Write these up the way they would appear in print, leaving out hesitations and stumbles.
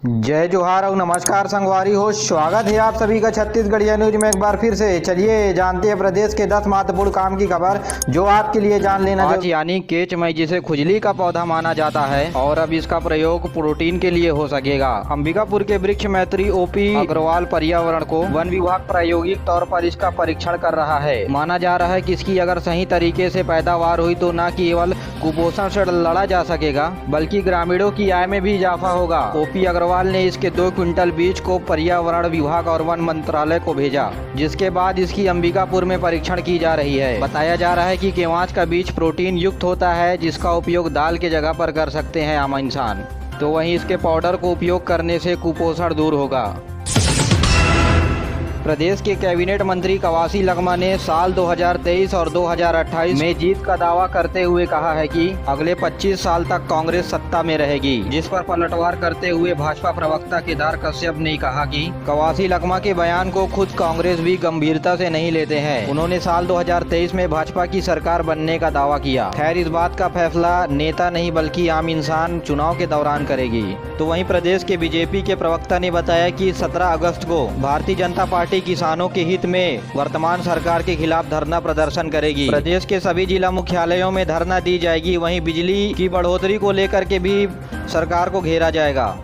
जय जोहार और नमस्कार संगवारी हो। स्वागत है आप सभी का छत्तीसगढ़िया न्यूज में एक बार फिर से। चलिए जानते हैं प्रदेश के 10 महत्वपूर्ण काम की खबर जो आपके लिए जान लेना आज यानी केच मई, जिसे खुजली का पौधा माना जाता है और अब इसका प्रयोग प्रोटीन के लिए हो सकेगा। अंबिकापुर के वृक्ष मैत्री ओपी अग्रवाल पर्यावरण को वन विभाग प्रायोगिक तौर पर इसका परीक्षण कर रहा है। माना जा रहा है कि इसकी अगर सही तरीके से पैदावार हुई तो न केवल कुपोषण से लड़ा जा सकेगा बल्कि ग्रामीणों की आय में भी इजाफा होगा। ओपी अग्रवाल ने इसके 2 क्विंटल बीज को पर्यावरण विभाग और वन मंत्रालय को भेजा, जिसके बाद इसकी अंबिकापुर में परीक्षण की जा रही है। बताया जा रहा है कि केवांच का बीज प्रोटीन युक्त होता है, जिसका उपयोग दाल के जगह पर कर सकते हैं आम इंसान। तो वहीं इसके पाउडर को उपयोग करने से कुपोषण दूर होगा। प्रदेश के कैबिनेट मंत्री कवासी लखमा ने साल 2023 और 2028 में जीत का दावा करते हुए कहा है कि अगले 25 साल तक कांग्रेस सत्ता में रहेगी, जिस पर पलटवार करते हुए भाजपा प्रवक्ता केदार कश्यप ने कहा कि कवासी लखमा के बयान को खुद कांग्रेस भी गंभीरता से नहीं लेते हैं। उन्होंने साल 2023 में भाजपा की सरकार बनने का दावा किया। खैर, इस बात का फैसला नेता नहीं बल्कि आम इंसान चुनाव के दौरान करेगी। तो वहीं प्रदेश के बीजेपी के प्रवक्ता ने बताया कि 17 अगस्त को भारतीय जनता पार्टी किसानों के हित में वर्तमान सरकार के खिलाफ धरना प्रदर्शन करेगी। प्रदेश के सभी जिला मुख्यालयों में धरना दी जाएगी। वहीं बिजली की बढ़ोतरी को लेकर के भी सरकार को घेरा जाएगा।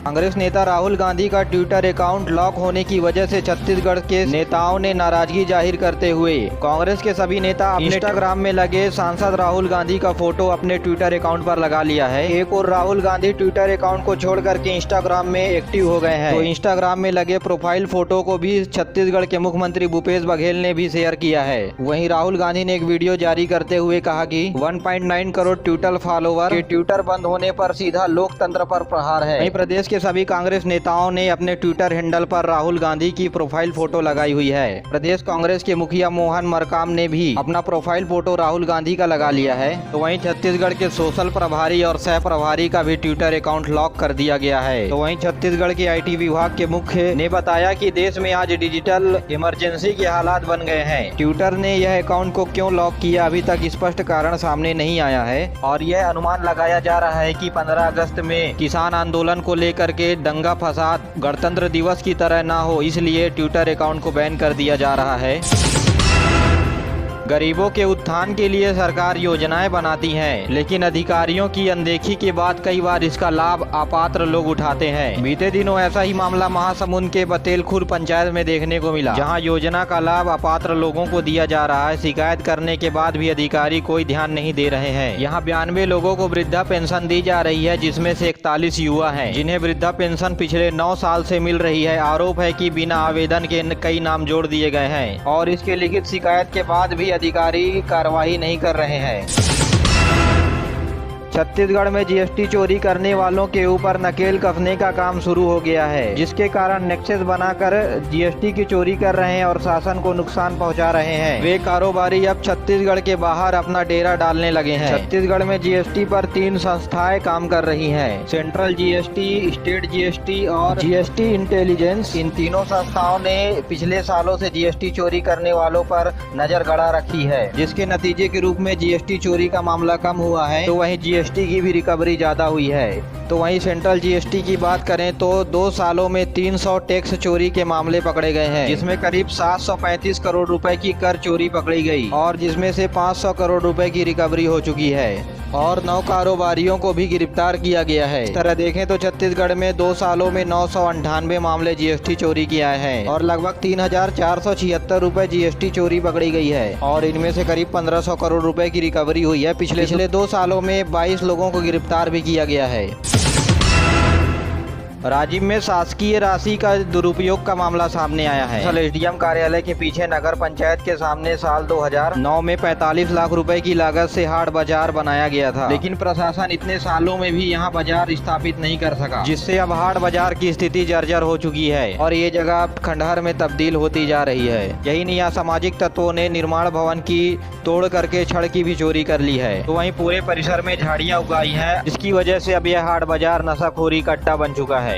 कांग्रेस नेता राहुल गांधी का ट्विटर अकाउंट लॉक होने की वजह से छत्तीसगढ़ के नेताओं ने नाराजगी जाहिर करते हुए कांग्रेस के सभी नेता अपने इंस्टाग्राम में लगे सांसद राहुल गांधी का फोटो अपने ट्विटर अकाउंट पर लगा लिया है। एक और राहुल गांधी ट्विटर अकाउंट को छोड़ करके इंस्टाग्राम में एक्टिव हो गए हैं। तो इंस्टाग्राम में लगे प्रोफाइल फोटो को भी छत्तीसगढ़ के मुख्यमंत्री भूपेश बघेल ने भी शेयर किया है। वहीं राहुल गांधी ने एक वीडियो जारी करते हुए कहा कि 1.9 करोड़ ट्विटर फॉलोवर के ट्विटर बंद होने पर सीधा लोकतंत्र पर प्रहार है। वहीं प्रदेश के सभी कांग्रेस नेताओं ने अपने ट्विटर हैंडल पर राहुल गांधी की प्रोफाइल फोटो लगाई हुई है। प्रदेश कांग्रेस के मुखिया मोहन मरकाम ने भी अपना प्रोफाइल फोटो राहुल गांधी का लगा लिया है। तो वहीं छत्तीसगढ़ के सोशल प्रभारी और सह प्रभारी का भी ट्विटर अकाउंट लॉक कर दिया गया है। तो वहीं छत्तीसगढ़ के IT विभाग के मुख्य ने बताया कि देश में आज डिजिटल इमरजेंसी के हालात बन गए हैं। ट्विटर ने यह अकाउंट को क्यों लॉक किया, अभी तक स्पष्ट कारण सामने नहीं आया है और यह अनुमान लगाया जा रहा है कि 15 अगस्त में किसान आंदोलन को लेकर के दंगा फसाद गणतंत्र दिवस की तरह ना हो, इसलिए ट्विटर अकाउंट को बैन कर दिया जा रहा है। गरीबों के उत्थान के लिए सरकार योजनाएं बनाती है, लेकिन अधिकारियों की अनदेखी के बाद कई बार इसका लाभ अपात्र लोग उठाते हैं। बीते दिनों ऐसा ही मामला महासमुंद के बतेलखुर पंचायत में देखने को मिला, जहां योजना का लाभ अपात्र लोगों को दिया जा रहा है। शिकायत करने के बाद भी अधिकारी कोई ध्यान नहीं दे रहे हैं। यहां 92 लोगों को वृद्धा पेंशन दी जा रही है, जिसमें से 41 युवा हैं, जिन्हें वृद्धा पेंशन पिछले 9 साल से मिल रही है। आरोप है कि बिना आवेदन के कई नाम जोड़ दिए गए हैं और इसके लिखित शिकायत के बाद भी अधिकारी कार्रवाई नहीं कर रहे हैं। छत्तीसगढ़ में GST चोरी करने वालों के ऊपर नकेल कसने का काम शुरू हो गया है, जिसके कारण नेक्सस बनाकर GST की चोरी कर रहे हैं और शासन को नुकसान पहुंचा रहे हैं। वे कारोबारी अब छत्तीसगढ़ के बाहर अपना डेरा डालने लगे हैं। छत्तीसगढ़ में GST पर 3 संस्थाएं काम कर रही हैं, सेंट्रल GST, स्टेट GST और GST इंटेलिजेंस। इन तीनों संस्थाओं ने पिछले सालों से GST चोरी करने वालों पर नजर गड़ा रखी है, जिसके नतीजे के रूप में GST चोरी का मामला कम हुआ है। तो वहीं GST की भी रिकवरी ज्यादा हुई है। तो वहीं सेंट्रल GST की बात करें तो 2 सालों में 300 टैक्स चोरी के मामले पकड़े गए हैं, जिसमें करीब 735 करोड़ रुपए की कर चोरी पकड़ी गई और जिसमें से 500 करोड़ रुपए की रिकवरी हो चुकी है और 9 कारोबारियों को भी गिरफ्तार किया गया है। इस तरह देखें तो छत्तीसगढ़ में 2 सालों में 998 मामले GST चोरी के आए हैं और लगभग 3476 रुपए GST चोरी पकड़ी गई है और इनमें से करीब 1500 करोड़ रुपए की रिकवरी हुई है। पिछले 2 सालों में 22 लोगों को गिरफ्तार भी किया गया है। राजिम में शासकीय राशि का दुरुपयोग का मामला सामने आया है। SDM कार्यालय के पीछे नगर पंचायत के सामने साल 2009 में 45 लाख रुपए की लागत से हाट बाजार बनाया गया था, लेकिन प्रशासन इतने सालों में भी यहां बाजार स्थापित नहीं कर सका, जिससे अब हाट बाजार की स्थिति जर्जर हो चुकी है और ये जगह खंडहर में तब्दील होती जा रही है। यही नहीं, असामाजिक तत्वों ने निर्माण भवन की तोड़ करके छड़ की भी चोरी कर ली है। तो वहीं पूरे परिसर में झाड़ियां उगाई है, जिसकी वजह से अब यह हाट बाजार नशाखोरी का अड्डा बन चुका है।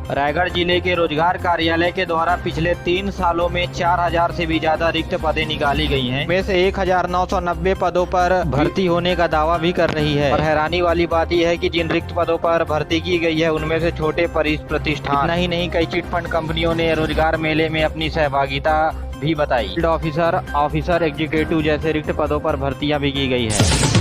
रायगढ़ जिले के रोजगार कार्यालय के द्वारा पिछले 3 सालों में 4000 से भी ज्यादा रिक्त पदें निकाली गई हैं। में से 1990 पदों पर भर्ती होने का दावा भी कर रही है। और हैरानी वाली बात यह है कि जिन रिक्त पदों पर भर्ती की गई है उनमें से छोटे प्रतिष्ठान इतना ही नहीं, कई चिटफंड कंपनियों ने रोजगार मेले में अपनी सहभागिता भी बताई। फील्ड ऑफिसर, एग्जीक्यूटिव जैसे रिक्त पदों पर भर्तियां भी की गई है।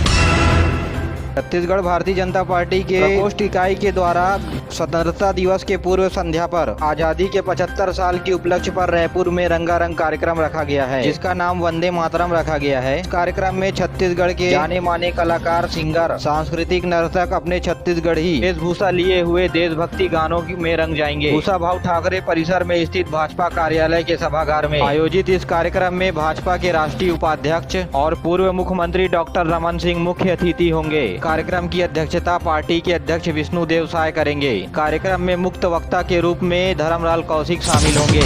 छत्तीसगढ़ भारतीय जनता पार्टी के प्रकोष्ठ इकाई के द्वारा स्वतंत्रता दिवस के पूर्व संध्या पर आजादी के 75 साल के उपलक्ष्य पर रायपुर में रंगारंग कार्यक्रम रखा गया है, जिसका नाम वंदे मातरम रखा गया है। इस कार्यक्रम में छत्तीसगढ़ के जाने माने कलाकार, सिंगर, सांस्कृतिक नर्तक अपने छत्तीसगढ़ी वेशभूषा लिए हुए देशभक्ति गानों में रंग जाएंगे। भूसाभाऊ ठाकरे परिसर में स्थित भाजपा कार्यालय के सभागार में आयोजित इस कार्यक्रम में भाजपा के राष्ट्रीय उपाध्यक्ष और पूर्व मुख्यमंत्री डॉक्टर रमन सिंह मुख्य अतिथि होंगे। कार्यक्रम की अध्यक्षता पार्टी के अध्यक्ष विष्णुदेव साय करेंगे। कार्यक्रम में मुक्त वक्ता के रूप में धर्मलाल कौशिक शामिल होंगे।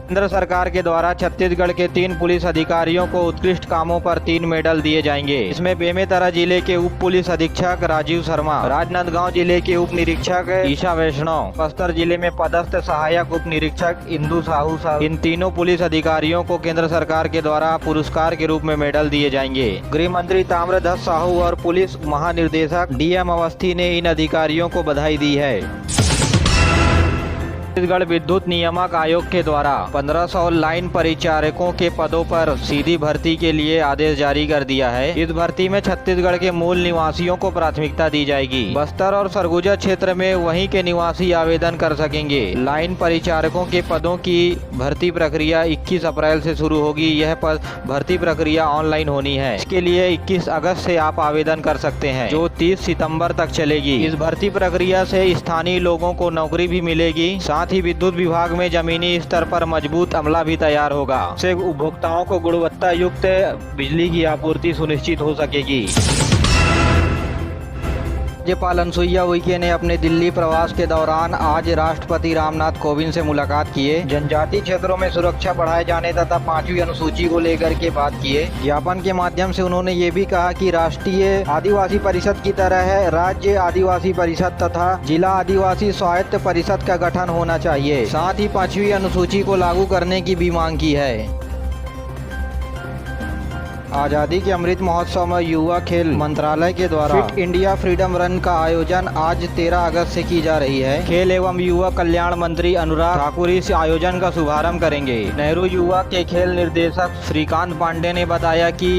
केंद्र सरकार के द्वारा छत्तीसगढ़ के 3 पुलिस अधिकारियों को उत्कृष्ट कामों पर 3 मेडल दिए जाएंगे। इसमें बेमेतरा जिले के उप पुलिस अधीक्षक राजीव शर्मा, राजनांदगांव जिले के उप निरीक्षक ईशा वैष्णव, बस्तर जिले में पदस्थ सहायक उप निरीक्षक इंदु साहू। इन तीनों पुलिस अधिकारियों को केंद्र सरकार के द्वारा पुरस्कार के रूप में मेडल दिए जाएंगे। गृह मंत्री ताम्रध्वज साहू और पुलिस महानिर्देशक DM अवस्थी ने इन अधिकारियों को बधाई दी है। छत्तीसगढ़ विद्युत नियामक आयोग के द्वारा 1500 लाइन परिचारकों के पदों पर सीधी भर्ती के लिए आदेश जारी कर दिया है। इस भर्ती में छत्तीसगढ़ के मूल निवासियों को प्राथमिकता दी जाएगी। बस्तर और सरगुजा क्षेत्र में वहीं के निवासी आवेदन कर सकेंगे। लाइन परिचारकों के पदों की भर्ती प्रक्रिया 21 अप्रैल से शुरू होगी। यह भर्ती प्रक्रिया ऑनलाइन होनी है। इसके लिए 21 अगस्त से आप आवेदन कर सकते हैं, जो 30 सितम्बर तक चलेगी। इस भर्ती प्रक्रिया से स्थानीय लोगों को नौकरी भी मिलेगी। साथ ही विद्युत विभाग में जमीनी स्तर पर मजबूत अमला भी तैयार होगा। इससे उपभोक्ताओं को गुणवत्ता युक्त बिजली की आपूर्ति सुनिश्चित हो सकेगी। राज्यपाल अनुसुईया उइके ने अपने दिल्ली प्रवास के दौरान आज राष्ट्रपति रामनाथ कोविंद से मुलाकात किए। जनजातीय क्षेत्रों में सुरक्षा बढ़ाए जाने तथा 5वीं अनुसूची को लेकर के बात किए। ज्ञापन के माध्यम से उन्होंने ये भी कहा कि राष्ट्रीय आदिवासी परिषद की तरह राज्य आदिवासी परिषद तथा जिला आदिवासी स्वायत्त परिषद का गठन होना चाहिए। साथ ही 5वीं अनुसूची को लागू करने की भी मांग की है। आज़ादी के अमृत महोत्सव में युवा खेल मंत्रालय के द्वारा फिट इंडिया फ्रीडम रन का आयोजन आज 13 अगस्त से की जा रही है। खेल एवं युवा कल्याण मंत्री अनुराग ठाकुर इस आयोजन का शुभारंभ करेंगे। नेहरू युवा के खेल निर्देशक श्रीकांत पांडे ने बताया कि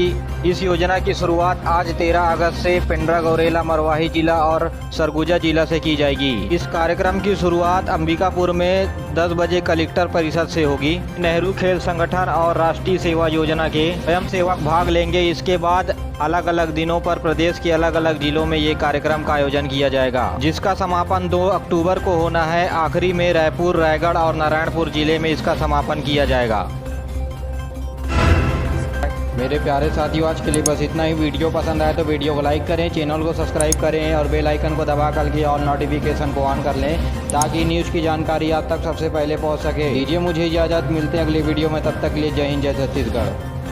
इस योजना की शुरुआत आज 13 अगस्त से पिंडरा, गौरेला, मरवाही जिला और सरगुजा जिला से की जाएगी। इस कार्यक्रम की शुरुआत अंबिकापुर में 10 बजे कलेक्टर परिषद से होगी। नेहरू खेल संगठन और राष्ट्रीय सेवा योजना के स्वयंसेवक भाग लेंगे। इसके बाद अलग अलग दिनों पर प्रदेश के अलग अलग जिलों में ये कार्यक्रम का आयोजन किया जाएगा, जिसका समापन 2 अक्टूबर को होना है। आखिरी में रायपुर, रायगढ़ और नारायणपुर जिले में इसका समापन किया जाएगा। मेरे प्यारे साथियों, आज के लिए बस इतना ही। वीडियो पसंद आए तो वीडियो को लाइक करें, चैनल को सब्सक्राइब करें और बेल आइकन को दबा करके ऑल नोटिफिकेशन को ऑन कर लें, ताकि न्यूज़ की जानकारी आप तक सबसे पहले पहुंच सके। दीजिए मुझे इजाज़त, मिलते हैं अगली वीडियो में। तब तक के लिए जय हिंद, जय छत्तीसगढ़।